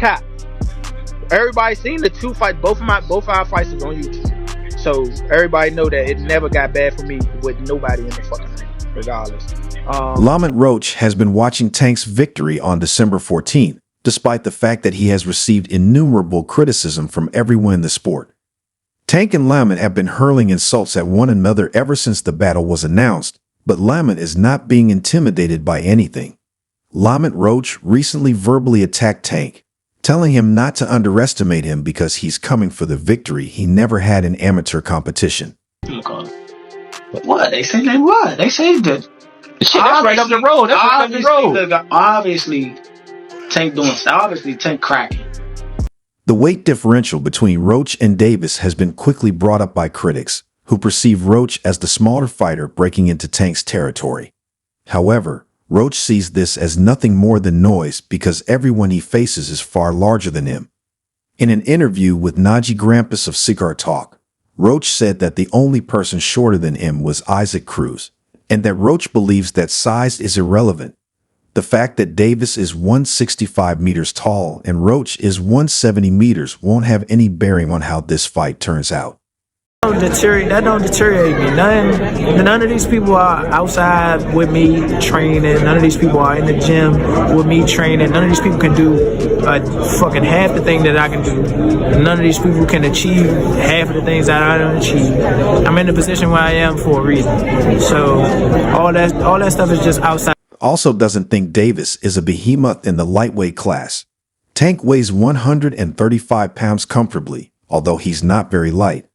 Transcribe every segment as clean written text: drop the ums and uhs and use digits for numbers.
cap. Everybody seen the two fight. Both our fights is on YouTube, so everybody know that it never got bad for me with nobody in the fucking ring, regardless. Lamont Roach has been watching Tank's victory on December 14th, despite the fact that he has received innumerable criticism from everyone in the sport. Tank and Lamont have been hurling insults at one another ever since the battle was announced, but Lamont is not being intimidated by anything. Lamont Roach recently verbally attacked Tank, telling him not to underestimate him because he's coming for the victory he never had in amateur competition. What? They say they what? They say that. Shit, that's right up the road. That's right up the road. Obviously, Tank cracking. The weight differential between Roach and Davis has been quickly brought up by critics, who perceive Roach as the smaller fighter breaking into Tank's territory. However, Roach sees this as nothing more than noise because everyone he faces is far larger than him. In an interview with Najee Grampus of Cigar Talk, Roach said that the only person shorter than him was Isaac Cruz, and that Roach believes that size is irrelevant. The fact that Davis is 165 meters tall and Roach is 170 meters won't have any bearing on how this fight turns out. That don't deteriorate me. None of these people are outside with me training. None of these people are in the gym with me training. None of these people can do fucking half the thing that I can do. None of these people can achieve half of the things that I don't achieve. I'm in the position where I am for a reason. So all that stuff is just outside. Also doesn't think Davis is a behemoth in the lightweight class. Tank weighs 135 pounds comfortably, although he's not very light.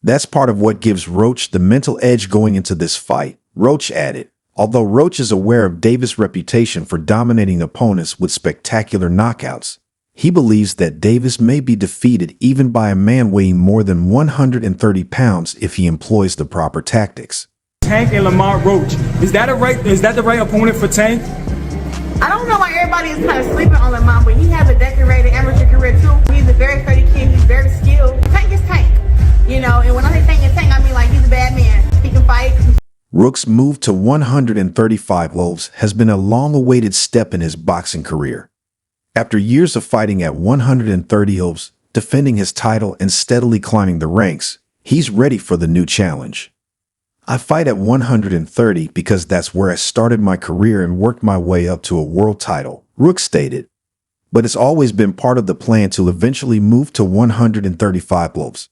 That's part of what gives Roach the mental edge going into this fight, Roach added. Although Roach is aware of Davis' reputation for dominating opponents with spectacular knockouts, he believes that Davis may be defeated even by a man weighing more than 130 pounds if he employs the proper tactics. Tank and Lamont Roach. Is that the right opponent for Tank? I don't know why everybody is kind of sleeping on Lamont, but he has a decorated amateur career too. He's a very sturdy kid. He's very skilled. Tank is Tank, you know. And when I say Tank is Tank, I mean like he's a bad man. He can fight. Rook's move to 135 loaves has been a long-awaited step in his boxing career. After years of fighting at 130 loaves, defending his title and steadily climbing the ranks, he's ready for the new challenge. I fight at 130 because that's where I started my career and worked my way up to a world title, Rook stated. But it's always been part of the plan to eventually move to 135 loaves.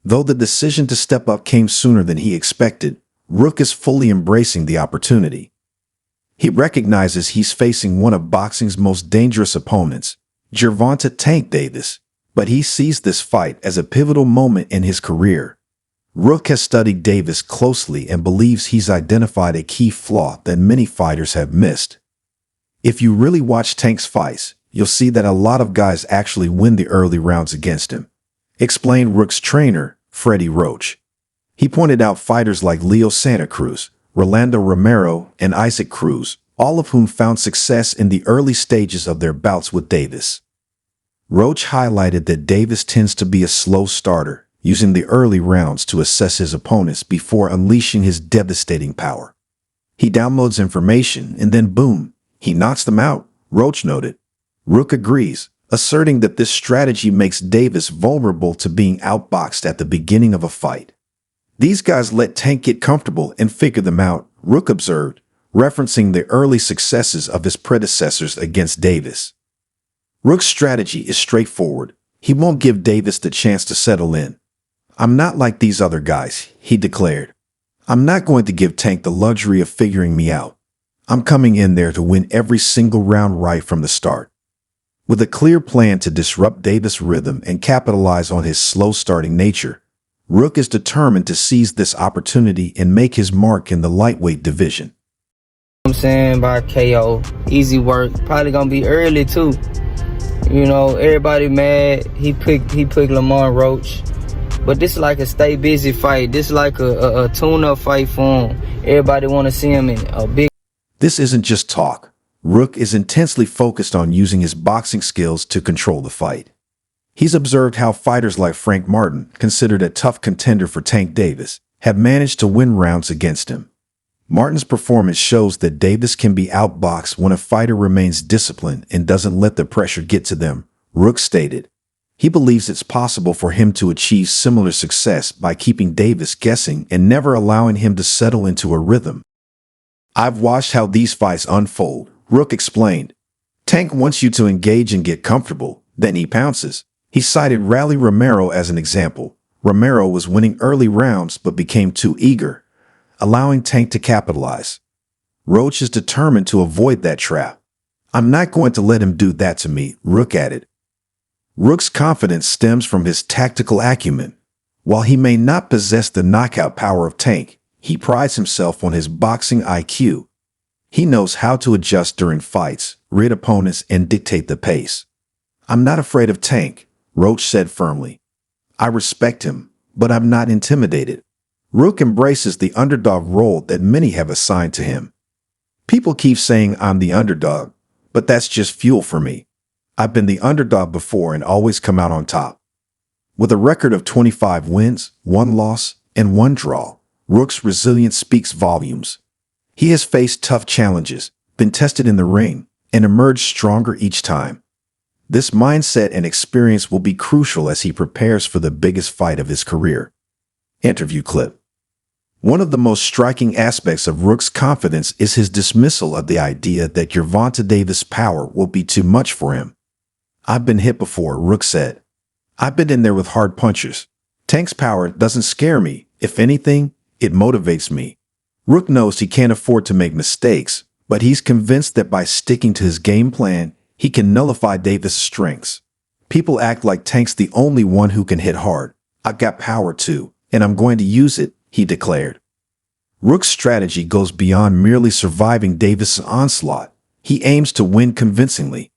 Though the decision to step up came sooner than he expected, Rook is fully embracing the opportunity. He recognizes he's facing one of boxing's most dangerous opponents, Gervonta "Tank" Davis, but he sees this fight as a pivotal moment in his career. Rook has studied Davis closely and believes he's identified a key flaw that many fighters have missed. If you really watch Tank's fights, you'll see that a lot of guys actually win the early rounds against him, explained Rook's trainer, Freddie Roach. He pointed out fighters like Leo Santa Cruz, Rolando Romero, and Isaac Cruz, all of whom found success in the early stages of their bouts with Davis. Roach highlighted that Davis tends to be a slow starter, using the early rounds to assess his opponents before unleashing his devastating power. He downloads information and then boom, he knocks them out, Roach noted. Rook agrees, asserting that this strategy makes Davis vulnerable to being outboxed at the beginning of a fight. These guys let Tank get comfortable and figure them out, Rook observed, referencing the early successes of his predecessors against Davis. Rook's strategy is straightforward. He won't give Davis the chance to settle in. I'm not like these other guys, he declared. I'm not going to give Tank the luxury of figuring me out. I'm coming in there to win every single round right from the start. With a clear plan to disrupt Davis' rhythm and capitalize on his slow-starting nature, Rook is determined to seize this opportunity and make his mark in the lightweight division. I'm saying by KO, easy work, probably gonna be early too. You know, everybody mad. He picked Lamont Roach. But this is like a stay busy fight. This is like a tune-up fight for him. Everybody want to see him in a big... This isn't just talk. Rook is intensely focused on using his boxing skills to control the fight. He's observed how fighters like Frank Martin, considered a tough contender for Tank Davis, have managed to win rounds against him. Martin's performance shows that Davis can be outboxed when a fighter remains disciplined and doesn't let the pressure get to them, Rook stated. He believes it's possible for him to achieve similar success by keeping Davis guessing and never allowing him to settle into a rhythm. I've watched how these fights unfold, Rook explained. Tank wants you to engage and get comfortable, then he pounces. He cited Rally Romero as an example. Romero was winning early rounds but became too eager, allowing Tank to capitalize. Roach is determined to avoid that trap. I'm not going to let him do that to me, Rook added. Rook's confidence stems from his tactical acumen. While he may not possess the knockout power of Tank, he prides himself on his boxing IQ. He knows how to adjust during fights, read opponents, and dictate the pace. I'm not afraid of Tank, Roach said firmly. I respect him, but I'm not intimidated. Rook embraces the underdog role that many have assigned to him. People keep saying I'm the underdog, but that's just fuel for me. I've been the underdog before and always come out on top. With a record of 25 wins, 1 loss, and 1 draw, Rook's resilience speaks volumes. He has faced tough challenges, been tested in the ring, and emerged stronger each time. This mindset and experience will be crucial as he prepares for the biggest fight of his career. Interview clip. One of the most striking aspects of Rook's confidence is his dismissal of the idea that Gervonta Davis' power will be too much for him. I've been hit before, Rook said. I've been in there with hard punchers. Tank's power doesn't scare me. If anything, it motivates me. Rook knows he can't afford to make mistakes, but he's convinced that by sticking to his game plan, he can nullify Davis' strengths. People act like Tank's the only one who can hit hard. I've got power too, and I'm going to use it, he declared. Rook's strategy goes beyond merely surviving Davis' onslaught. He aims to win convincingly.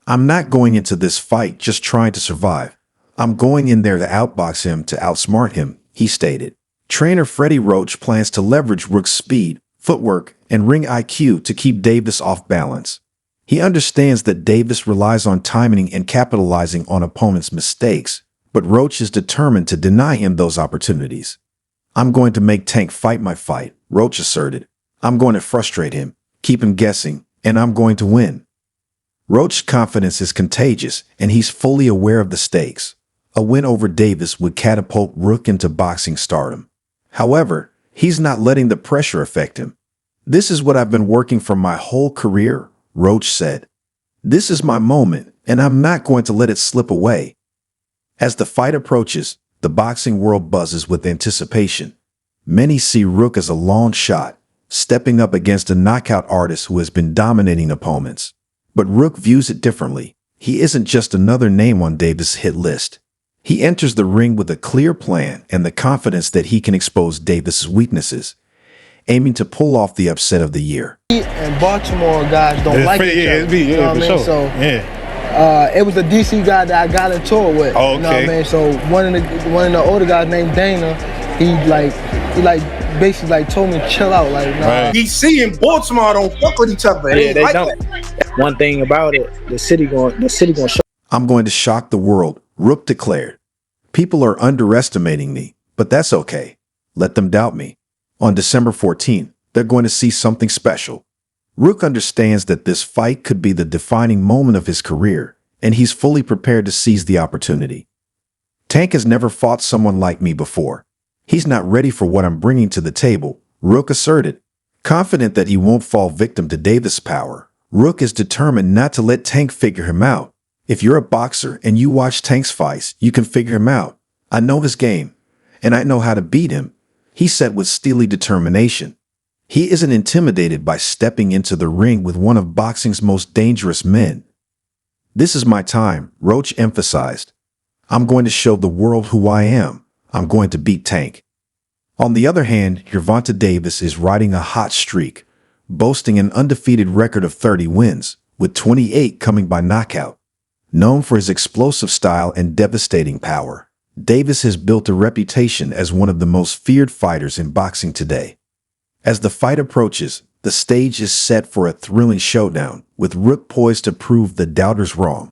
I'm not going into this fight just trying to survive. I'm going in there to outbox him, to outsmart him, he stated. Trainer Freddie Roach plans to leverage Rook's speed, footwork, and ring IQ to keep Davis off balance. He understands that Davis relies on timing and capitalizing on opponents' mistakes, but Roach is determined to deny him those opportunities. I'm going to make Tank fight my fight, Roach asserted. I'm going to frustrate him, keep him guessing, and I'm going to win. Roach's confidence is contagious, and he's fully aware of the stakes. A win over Davis would catapult Rook into boxing stardom. However, he's not letting the pressure affect him. This is what I've been working for my whole career, Roach said. This is my moment, and I'm not going to let it slip away. As the fight approaches, the boxing world buzzes with anticipation. Many see Rook as a long shot, stepping up against a knockout artist who has been dominating opponents. But Rook views it differently. He isn't just another name on Davis' hit list. He enters the ring with a clear plan and the confidence that he can expose Davis' weaknesses, aiming to pull off the upset of the year. And Baltimore guys don't like each other. You know what I mean? So it was a DC guy that I got into it with. Okay. You know what I mean? So one of the older guys named Dana, he basically like told me to chill out. Like, nah. Right. DC and Baltimore don't fuck with each other. Yeah, they like don't. That. One thing about it, the city going show. I'm going to shock the world, Rook declared. People are underestimating me, but that's okay. Let them doubt me. On December 14th, they're going to see something special. Rook understands that this fight could be the defining moment of his career, and he's fully prepared to seize the opportunity. Tank has never fought someone like me before. He's not ready for what I'm bringing to the table, Rook asserted. Confident that he won't fall victim to Davis' power, Rook is determined not to let Tank figure him out. If you're a boxer and you watch Tank's fights, you can figure him out. I know his game, and I know how to beat him, he said with steely determination. He isn't intimidated by stepping into the ring with one of boxing's most dangerous men. This is my time, Roach emphasized. I'm going to show the world who I am. I'm going to beat Tank. On the other hand, Gervonta Davis is riding a hot streak, boasting an undefeated record of 30 wins, with 28 coming by knockout. Known for his explosive style and devastating power, Davis has built a reputation as one of the most feared fighters in boxing today. As the fight approaches, the stage is set for a thrilling showdown, with Rook poised to prove the doubters wrong.